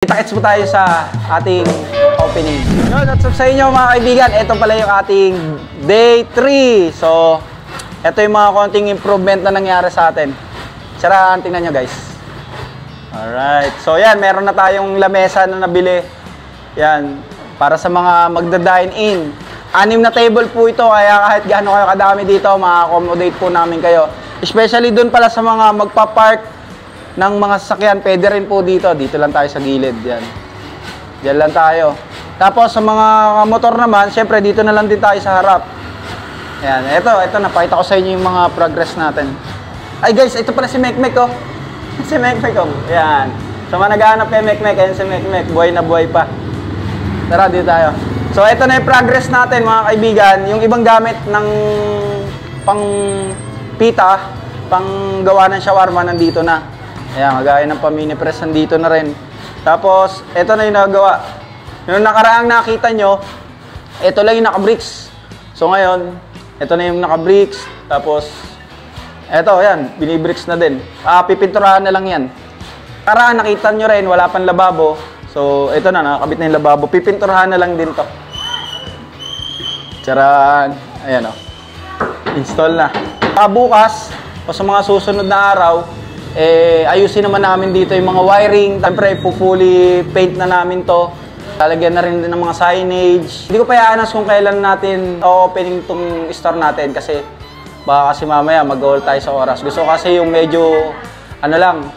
Kita-kits po tayo sa ating opening. Yun, what's up sa inyo mga kaibigan? Ito pala yung ating day 3. So, ito yung mga konting improvement na nangyari sa atin. Tsara, tingnan nyo guys. Alright. So, yan. Meron na tayong lamesa na nabili. Yan. Para sa mga magda-dine in. 6 na table po ito. Kaya kahit gaano kayo kadami dito, ma-accommodate po namin kayo. Especially dun pala sa mga magpa-park ng mga sasakyan, pwede rin po dito. Dito lang tayo sa gilid. Yan. Diyan lang tayo. Tapos sa mga motor naman, syempre dito na lang din tayo sa harap. Yan. Ito, napakita ko sa inyo yung mga progress natin. Ay guys, ito pala si Mekmek oh. Si Mekmek oh. Yan. So mga naghahanap kay Mekmek, ayan si Mekmek. Buhay na buhay pa. Tara, dito tayo. So ito na yung progress natin mga kaibigan. Yung ibang gamit ng pang pita, pang gawa ng shawarma nandito na. Ayan, magaya ng pamini press nandito na rin. Tapos, ito na yung nagawa. Yung nakaraang nakita nyo, ito lang yung naka-bricks. So ngayon, ito na yung naka-bricks. Tapos, ito, ayan, binibricks na din. Pipinturahan na lang yan. Karaan, nakita nyo rin, wala pang lababo. So, ito na, nakakabit na yung lababo. Pipinturahan na lang din to. Charaan. Ayan o. Install na. Bukas, o sa mga susunod na araw, ayusin naman namin dito yung mga wiring. Siyempre, fully paint na namin to. Lalagyan na rin ng mga signage. Hindi ko pa i-announce kung kailan natin opening tong store natin kasi baka kasi mamaya mag-goal tayo sa oras. Gusto kasi yung medyo,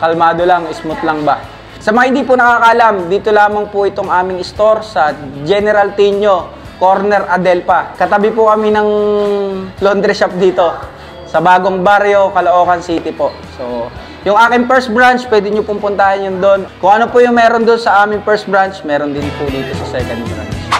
kalmado lang, smooth lang ba. Sa mga hindi po nakakalam, dito lamang po itong aming store sa General Tinio, Corner Adelpa. Katabi po kami ng laundry shop dito sa bagong baryo, Caloocan City po. So, yung aking first branch, pwede nyo pong puntahan yun doon. Kung ano po yung meron doon sa aming first branch, meron din po dito sa second branch.